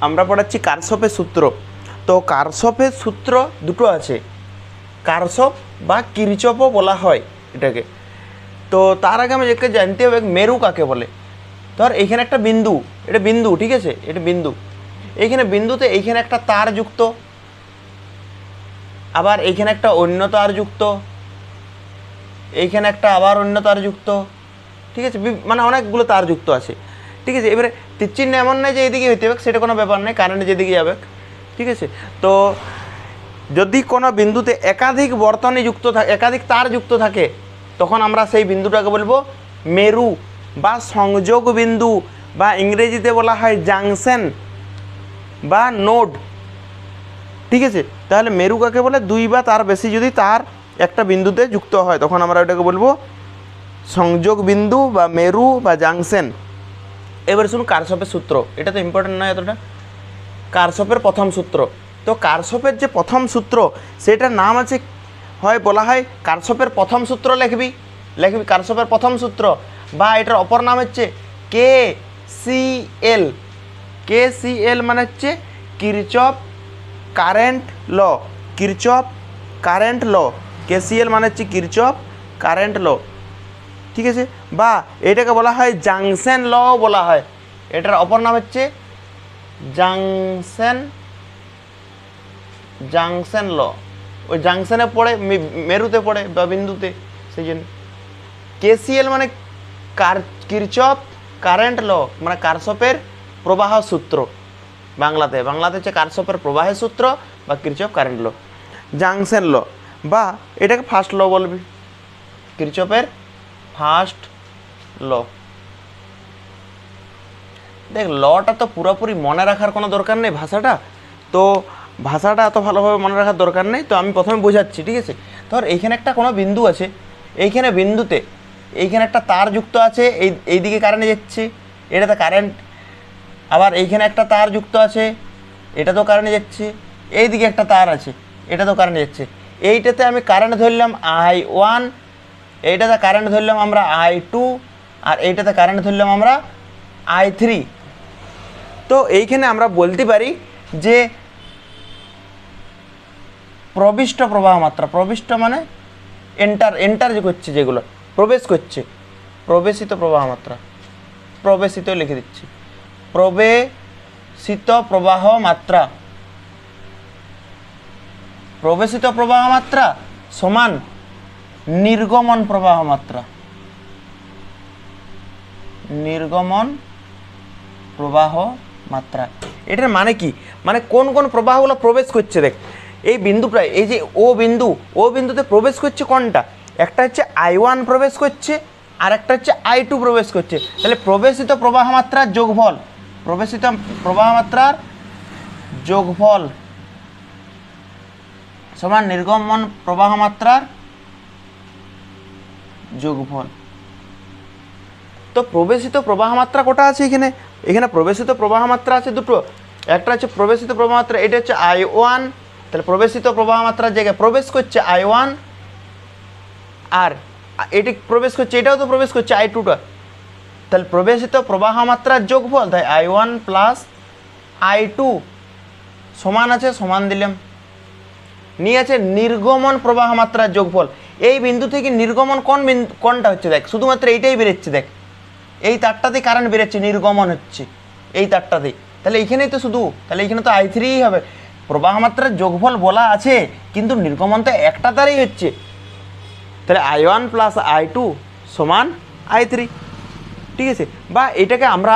আমরা পড়াচ্ছি কারশফের সূত্র। তো কারশফের সূত্র দুটো আছে, কারশফ বা কিরচফও বলা হয় এটাকে। তো তার আগে আমি যেটা জানতে হবে মেরু কাকে বলে। ধর এইখানে একটা বিন্দু, এটা বিন্দু, ঠিক আছে, এটা বিন্দু। এইখানে বিন্দুতে এইখানে একটা তার যুক্ত, আবার এইখানে একটা অন্য তার যুক্ত, এইখানে একটা আবার অন্য তার যুক্ত, ঠিক আছে, মানে অনেকগুলো তার যুক্ত আছে, ঠিক আছে। এবারে তীরচিহ্ন এমন নয় যে এইদিকে হইতে হবে, সেটা কোনো ব্যাপার নেই, কারেন্ট যেদিকে যাবে, ঠিক আছে। তো যদি কোনো বিন্দুতে একাধিক বর্তনী যুক্ত থাকে, একাধিক তার যুক্ত থাকে, তখন আমরা সেই বিন্দুটাকে বলবো মেরু বা সংযোগ বিন্দু, বা ইংরেজিতে বলা হয় জাংশন বা নোড, ঠিক আছে। তাহলে মেরু কাকে বলে? দুই বা তার বেশি যদি তার একটা বিন্দুতে যুক্ত হয়, তখন আমরা ওটাকে বলবো সংযোগ বিন্দু বা মেরু বা জাংশন। এবার শুনুন কারশফের সূত্র, এটা তো ইম্পর্টেন্ট নয় এতটা। কারশফের প্রথম সূত্র, তো কারশফের যে প্রথম সূত্র সেটার নাম আছে, হয় বলা হয় কারশফের প্রথম সূত্র লিখবি কারশফের প্রথম সূত্র, বা এটার অপর নাম হচ্ছে KCL। KCL মানে হচ্ছে Kirchhoff current law, Kirchhoff current law. KCL মানে হচ্ছে কিরচফ কারেন্ট ল, ঠিক আছে। বা এটাকে বলা হয় জাংশন ল বলা হয়, এটার অপর নাম হচ্ছে জাংশন ল। ওই জাংশনে পড়ে, মেরুতে পড়ে বা বিন্দুতে, সেই জন্য KCL মানে কিরচফ কারেন্ট ল, মানে কারশফের প্রবাহ সূত্র। বাংলাতে হচ্ছে কারশফের প্রবাহের সূত্র বা কিরচফ কারেন্ট ল, জাংশন ল, বা এটাকে ফার্স্ট ল বলবি, কিরচফের ফার্স্ট ল। দেখ লটা তো পুরোপুরি মনে রাখার কোনো দরকার নেই, ভাষাটা এত ভালোভাবে মনে রাখার দরকার নেই। তো আমি প্রথমে বোঝাচ্ছি, ঠিক আছে। ধর এইখানে একটা কোনো বিন্দু আছে, এইখানে বিন্দুতে এইখানে একটা তার যুক্ত আছে, এইদিকে কারেন্ট যাচ্ছে, এটাতে কারেন্ট, আবার এইখানে একটা তার যুক্ত আছে, এটা তো কারেন্ট যাচ্ছে, এইদিকে একটা তার আছে, এটা তো কারেন্ট যাচ্ছে। এইটাতে আমি কারেন্ট ধরলাম I1, এইটাতে কারেন্ট ধরলাম আমরা I2, আর এইটাতে কারেন্ট ধরলাম আমরা I3। তো এইখানে আমরা বলতে পারি যে প্রবিষ্ট প্রবাহ মাত্রা, প্রবিষ্ট মানে এন্টার যে করছে, যেগুলো প্রবেশ করছে, প্রবেশিত প্রবাহ মাত্রা, প্রবেশিত লিখে দিচ্ছি, প্রবেশিত প্রবাহ মাত্রা, প্রবেশিত প্রবাহ মাত্রা সমান নির্গমন প্রবাহ মাত্রা, নির্গমন প্রবাহ মাত্রা। এটার মানে কি? মানে কোন কোন প্রবাহগুলো প্রবেশ করছে। দেখ এই বিন্দুটা, এই যে ও বিন্দুতে প্রবেশ করছে কোনটা? একটা হচ্ছে I1 প্রবেশ করছে, আর একটা হচ্ছে I2 প্রবেশ করছে। তাহলে প্রবেশিত প্রবাহ মাত্রার যোগফল, প্রবেশিত প্রবাহ মাত্রার যোগফল সমান নির্গমন প্রবাহ মাত্রার যোগফল। তো প্রবেশিত প্রবাহ মাত্রা কটা আছে এখানে? এখানে প্রবেশিত প্রবাহ মাত্রা আছে দুটো, একটা হচ্ছে প্রবেশিত প্রবাহ মাত্রা, এটা হচ্ছে I1, তাহলে প্রবেশিত প্রবাহ মাত্রার জায়গায় প্রবেশ করছে I1, আর এটি প্রবেশ করছে, এটাও তো প্রবেশ করছে I2টা, তাহলে প্রবেশিত প্রবাহ মাত্রার যোগফল, তাই I1 প্লাস I2 সমান আছে, সমান দিলাম, নিয়ে আছে নির্গমন প্রবাহ মাত্রার যোগফল। এই বিন্দু থেকে নির্গমন কোনটা হচ্ছে? দেখ শুধুমাত্র এইটাই বেরোচ্ছে, দেখ এই তারটাতেই কারেন্ট বেরোচ্ছে, নির্গমন হচ্ছে এই তারটাতেই, তাহলে এইখানেই তো শুধু, তাহলে এইখানে তো I3 হবে। প্রবাহ মাত্রার যোগফল বলা আছে, কিন্তু নির্গমন তো একটা তারেই হচ্ছে, তাহলে I1 প্লাস I2 সমান I3, ঠিক আছে। বা এটাকে আমরা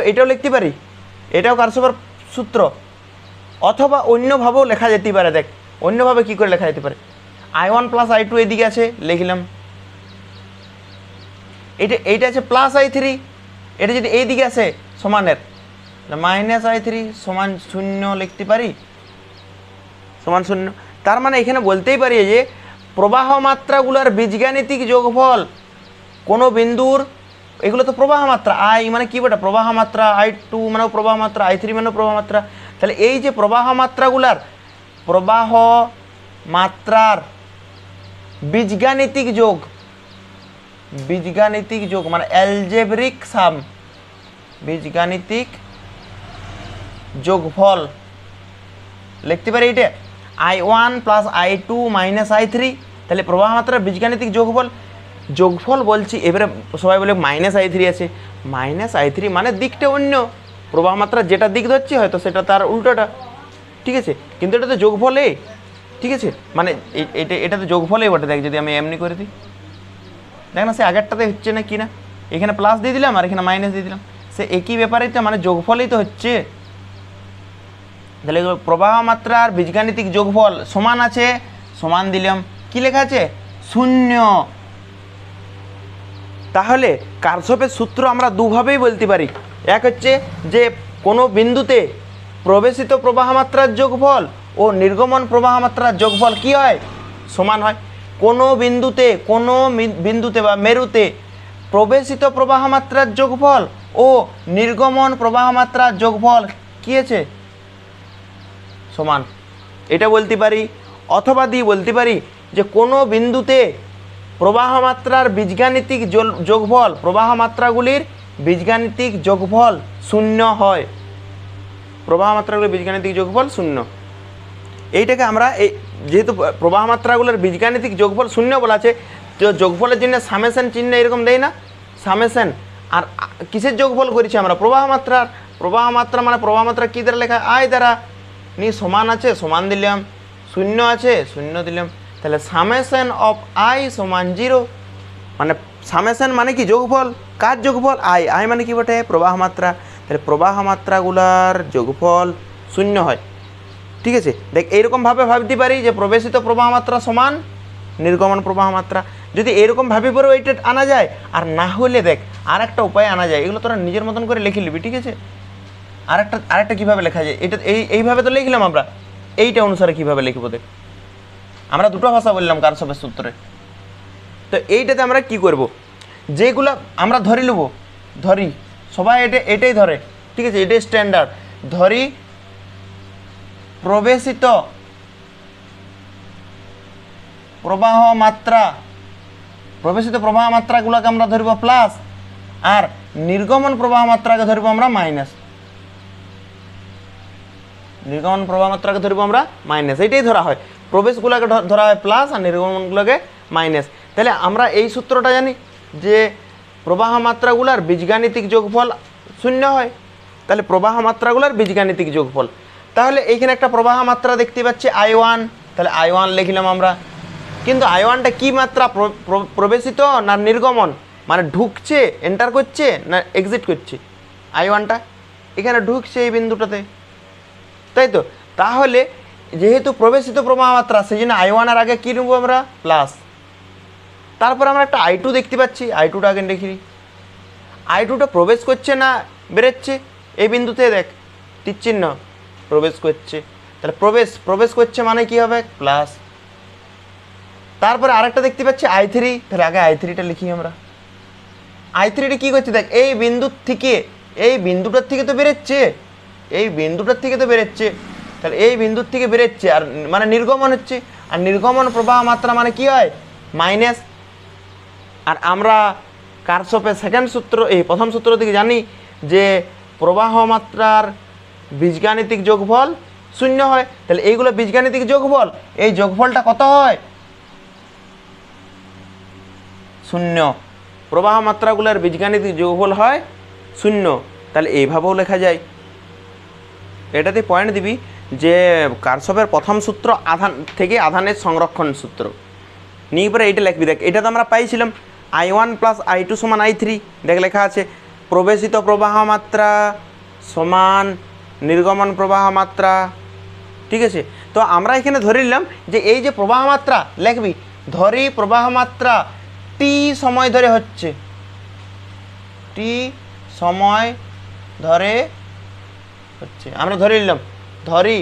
এইটাও লিখতে পারি, এটাও কারশফের সূত্র, অথবা অন্যভাবেও লেখা যেতে পারে। দেখ অন্যভাবে কী করে লেখা যেতে পারে? I1 প্লাস I2 এদিকে আছে, লিখলাম, এইটা আছে প্লাস I3, এটা যদি এই দিকে আসে সমানের, মাইনাস I3 সমান 0 লিখতে পারি, সমান 0। তার মানে এখানে বলতেই পারি যে প্রবাহ মাত্রাগুলোর বীজগাণিতিক যোগফল কোনো বিন্দুর, এগুলো তো প্রবাহ মাত্রা, I মানে কি বটা প্রবাহ মাত্রা, I2 মানেও প্রবাহ মাত্রা, I3 মানেও প্রবাহ মাত্রা, তাহলে এই যে প্রবাহ মাত্রাগুলার, প্রবাহ মাত্রার বীজগাণিতিক যোগ, বীজগাণিতিক যোগ মানে অ্যালজেব্রিক সাম, বীজগাণিতিক যোগফল লিখতে পারি এটা I1 plus I2 minus I3, তাহলে প্রবাহ মাত্রার বীজগাণিতিক যোগফল। যোগফল বলছি, এবারে সবাই বলে -I3 আছে, -I3 মানে দিকটা অন্য, প্রবাহ মাত্রা যেটা দিক ধরছি হয়তো সেটা তার উল্টোটা, ঠিক আছে, কিন্তু এটা তো যোগফলে, ঠিক আছে, মানে এটা তো যোগফলেই বটে। দেখ যদি আমি এমনি করে দিই, দেখ না সে আগেরটাতে হচ্ছে না কি না, এখানে প্লাস দিয়ে দিলাম আর এখানে মাইনাস দিয়ে দিলাম, সে একই ব্যাপারেই তো, মানে যোগফলেই তো হচ্ছে। তাহলে প্রবাহ মাত্রার বীজগাণিতিক যোগফল সমান আছে, সমান দিলাম, কি লেখা আছে 0। তাহলে কারশফের সূত্র আমরা দুভাবেই বলতে পারি। এক হচ্ছে যে কোনো বিন্দুতে প্রবেশিত প্রবাহ মাত্রার যোগফল ও নির্গমন প্রবাহ মাত্রার যোগফল কি হয়, সমান হয়। কোনো বিন্দুতে বা মেরুতে প্রবেশিত প্রবাহ মাত্রার যোগফল ও নির্গমন প্রবাহ মাত্রার যোগফল কি আছে, সমান, এটা বলতে পারি। অথবা দিয়ে বলতে পারি যে কোনো বিন্দুতে প্রবাহ মাত্রার বীজগাণিতিক যোগফল, প্রবাহ মাত্রাগুলির বীজগাণিতিক যোগফল 0 হয়, প্রবাহ মাত্রাগুলির বীজগাণিতিক যোগফল 0। এইটাকে আমরা যেহেতু প্রবাহ মাত্রাগুলোর বীজগাণিতিক যোগফল 0 বলা আছে, তো যোগফলের জন্য সামেশন চিহ্ন এরকম দেয় না, সামেশন। আর কিসের যোগফল করেছি আমরা, প্রবাহ মাত্রার। প্রবাহ মাত্রা মানে প্রবাহ মাত্রা কী দ্বারা লেখা, আয় দ্বারা। নি সমান আছে, সমান দিলাম, 0 আছে, 0 দিলাম, তাহলে সামেশন অফ আই সমান 0। মানে সামেশন মানে কি যোগফল, কার যোগফল, আই মানে কি বটে, প্রবাহ মাত্রা। তাহলে প্রবাহ মাত্রাগুলার যোগফল 0 হয়, ঠিক আছে। দেখ এইরকমভাবে ভাবতে পারি যে প্রবেশিত প্রবাহ মাত্রা সমান নির্গমন প্রবাহ মাত্রা। যদি এরকম ভাবি পরেও এইটা আনা যায়, আর না হলে দেখ আর একটা উপায় আনা যায়, এগুলো তোরা নিজের মতন করে লিখে নিবি, ঠিক আছে। আরেকটা কীভাবে লেখা যায়, এটা এইভাবে তো লিখলাম আমরা, এইটা অনুসারে কীভাবে লিখবো দেখ, আমরা দুটো ভাষা বললাম কারশফের সূত্রে। তো এইটাতে আমরা কি করব, যেগুলো আমরা ধরি সবাই এটাই ধরে, ঠিক আছে, এটাই স্ট্যান্ডার্ড। ধরি প্রবেশিত প্রবাহ মাত্রাগুলোকে আমরা ধরব প্লাস, আর নির্গমন প্রবাহ মাত্রাকে ধরব আমরা মাইনাস। নির্গমন প্রবাহ মাত্রাকে ধরব আমরা মাইনাস, এইটাই ধরা হয়। প্রবেশগুলোকে ধরা হয় প্লাস আর নির্গমনগুলোকে মাইনাস। তাহলে আমরা এই সূত্রটা জানি যে প্রবাহ মাত্রাগুলোর বীজগাণিতিক যোগফল 0 হয়, তাহলে প্রবাহ মাত্রাগুলোর বীজগাণিতিক যোগফল। তাহলে এইখানে একটা প্রবাহ মাত্রা দেখতে পাচ্ছি I1, তাহলে I1 লিখলাম আমরা। কিন্তু I1টা কি মাত্রা, প্রবেশিত না নির্গমন, মানে ঢুকছে এন্টার করছে না এক্সিট করছে, I1টা এখানে ঢুকছে এই বিন্দুটাতে, তাই তো। তাহলে যেহেতু প্রবেশিত প্রবাহ মাত্রা, সেই জন্য I1 এর আগে কী নেব আমরা, প্লাস। তারপর আমরা একটা I2 দেখতে পাচ্ছি, I2টা আগে দেখি, I2টা প্রবেশ করছে না বেরোচ্ছে, এই বিন্দুতে দেখ তীর চিহ্ন, প্রবেশ করছে, তাহলে প্রবেশ করছে মানে কি হবে, প্লাস। তারপরে আরেকটা দেখতে পাচ্ছি I3, তাহলে আগে I3টা লিখি আমরা। I3টা কী করছে দেখ, এই বিন্দুটার থেকে তো বেরোচ্ছে, তাহলে এই বিন্দুর থেকে বেরোচ্ছে, আর মানে নির্গমন হচ্ছে, আর নির্গমন প্রবাহ মাত্রা মানে কি হয়, মাইনাস। আর আমরা কারশফের প্রথম সূত্র থেকে জানি যে প্রবাহ মাত্রার বীজগাণিতিক যোগফল 0 হয়, তাহলে এইগুলো বীজগাণিতিক যোগফল, এই যোগফলটা কত হয়, 0। প্রবাহ মাত্রাগুলোর বীজগাণিতিক যোগফল হয় 0, তাহলে এইভাবেও লেখা যায়। এটাতে পয়েন্ট দিবি যে কারশফের প্রথম সূত্র আধান থেকে আধানের সংরক্ষণ সূত্র নিয়ে পরে এইটা লিখবি। দেখ এটা তো আমরা পাইছিলাম I1 প্লাস I2 সমান I3, দেখ লেখা আছে প্রবেশিত প্রবাহ মাত্রা সমান নির্গমন প্রবাহ মাত্রা, ঠিক আছে। তো আমরা এখানে ধরে নিলাম যে এই যে প্রবাহ মাত্রা লিখবি, ধরি প্রবাহ মাত্রা t সময় ধরে হচ্ছে, আমরা ধরে নিলাম, ধরি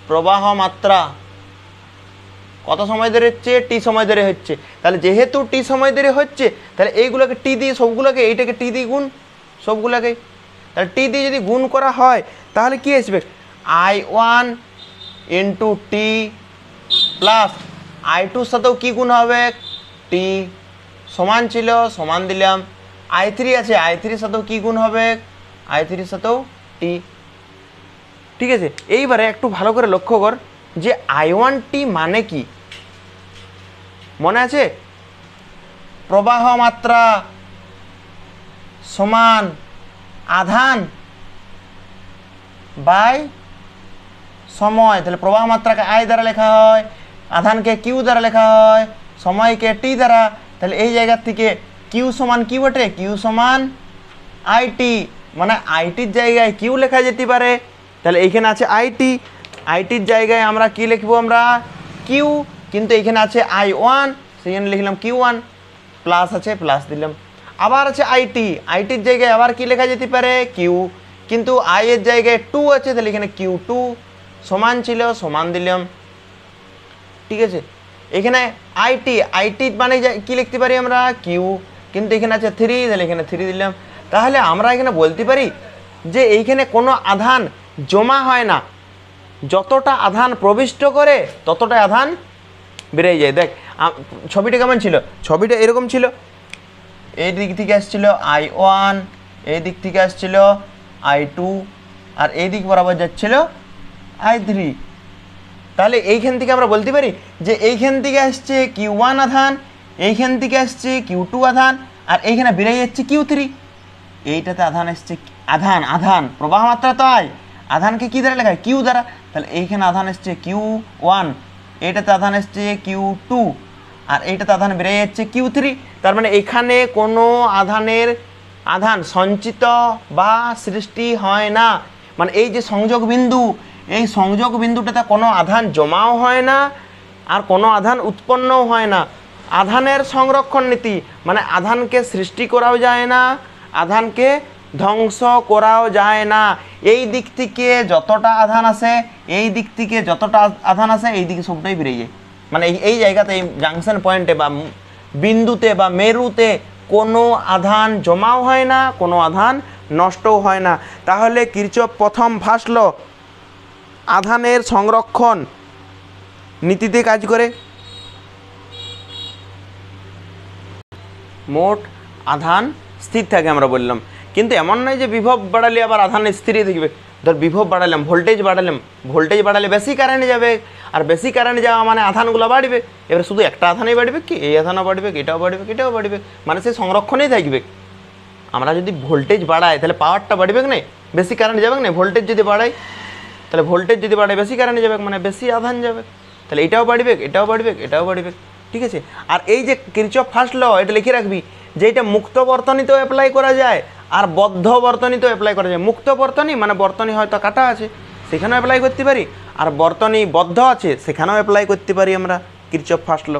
প্রবাহ মাত্রা কত সময় ধরে হচ্ছে, t সময় ধরে হচ্ছে। তাহলে যেহেতু t সময় ধরে হচ্ছে, তাহলে এইগুলোকে t দিয়ে সবগুলোকে, এইটাকে t দিয়ে গুণ সবগুলোকে, তাহলে t দিয়ে যদি গুণ করা হয় তাহলে কি আসবে, I1 into t plus I2 সাথেও কি গুণ হবে, t সমান ছিল, সমান দিলাম। I3 আছে, I3 সাথেও কি গুণ হবে, I3 সাথেও টি। ঠিক আছে, এইবারে একটু ভালো করে লক্ষ্য কর যে I1T মানে কি মনে আছে? প্রবাহ মাত্রা সমান আধান বাই সময়। তাহলে প্রবাহ মাত্রাকে আই দ্বারা লেখা হয়, আধানকে কিউ দ্বারা লেখা হয়, সময়কে টি দ্বারা। তাহলে এই জায়গার থেকে কিউ সমান কি বটে? কিউ সমান আইটি, মানে আইটির জায়গায় কিউ লেখা যেতে পারে। তাহলে এইখানে আছে আইটি, আইটির জায়গায় আমরা কি লিখবো? আমরা কিউ। কিন্তু এইখানে আছে I1, সেখানে লিখলাম Q1, প্লাস আছে প্লাস দিলাম। আবার আছে আইটি, আইটির জায়গায় আবার কি লেখা যেতে পারে? কিউ। কিন্তু আই এর জায়গায় 2 আছে, তাহলে এখানে Q2 সমান ছিল, সমান দিলাম। ঠিক আছে, এখানে আইটি, আইটি মানে কি লিখতে পারি আমরা? কিউ। কিন্তু এখানে আছে 3, তাহলে এখানে 3 দিলাম। তাহলে আমরা এখানে বলতে পারি যে এইখানে কোনো আধান জমা হয় না, যতটা আধান প্রবিষ্ট করে ততটা আধান বেরিয়ে যায়। দেখ ছবিটা কেমন ছিল? ছবিটা এরকম ছিল, এই দিক থেকে আসছিল I1, এই দিক থেকে আসছিল I2, আর এই দিক বরাবর যাচ্ছিল I3। তাহলে এইখান থেকে আমরা বলতে পারি যে এইখান থেকে আসছে Q1 আধান, এইখান থেকে আসছে Q2 আধান, আর এইখানে বেরিয়ে যাচ্ছে Q3। এইটাতে আধান আসছে, আধান আধান প্রবাহ মাত্রা তো আই, আধানকে কি দ্বারা লেখা হয়? কিউ দ্বারা। তাহলে এইখানে আধান আসছে Q1, এইটাতে আধান আসছে Q2, আর এইটাতে আধান বেরিয়ে যাচ্ছে Q3। তার মানে এখানে কোনো আধান সঞ্চিত বা সৃষ্টি হয় না। মানে এই যে সংযোগ বিন্দু, এই সংযোগ বিন্দুটাতে কোনো আধান জমাও হয় না আর কোনো আধান উৎপন্নও হয় না। আধানের সংরক্ষণ নীতি মানে আধানকে সৃষ্টি করাও যায় না, আধানকে ধ্বংস করাও যায় না। এই দিক থেকে যতটা আধান আসে, এই দিক থেকে যতটা আধান আসে, এই দিকে সবটাই বেরিয়ে যায়। মানে এই জায়গাতে, এই জাংশন পয়েন্টে বা বিন্দুতে বা মেরুতে কোনো আধান জমাও হয় না, কোনো আধান নষ্টও হয় না। তাহলে কিরচপ প্রথম ভাসল আধানের সংরক্ষণ নীতিতে কাজ করে। মোট আধান স্থির থাকে আমরা বললাম, কিন্তু এমন নয় যে বিভব বাড়ালে আবার আধান স্থিরই থাকবে। ধর বিভব বাড়ালাম, ভোল্টেজ বাড়ালে বেশি কারেন্ট যাবে, আর বেশি কারেন্ট যাওয়া মানে আধানগুলো বাড়বে। এবার শুধু একটা আধানই বাড়বে কি? এই আধানও বাড়বে, এটাও বাড়বে, এটাও বাড়বে, মানে সে সংরক্ষণেই থাকবে। আমরা যদি ভোল্টেজ বাড়াই তাহলে পাওয়ারটা বাড়বে না, বেশি কারেন্ট যাবে না। ভোল্টেজ যদি বাড়াই তাহলে ভোল্টেজ যদি বাড়ে বেশি কারেন্ট যাবে, মানে বেশি আধান যাবে। তাহলে এটাও বাড়বে, এটাও বাড়বে, এটাও বাড়বে। ঠিক আছে, আর এই যে কিরচপ ফার্স্ট ল, এটা লিখে রাখবি যে এটা মুক্ত বর্তনীতেও অ্যাপ্লাই করা যায় আর বদ্ধ বর্তনীতেও অ্যাপ্লাই করা যায়। মুক্ত বর্তনী মানে বর্তনী হয়তো কাটা আছে, সেখানেও অ্যাপ্লাই করতে পারি, আর বর্তনী বদ্ধ আছে সেখানেও অ্যাপ্লাই করতে পারি আমরা কিরচপ ফার্স্ট ল।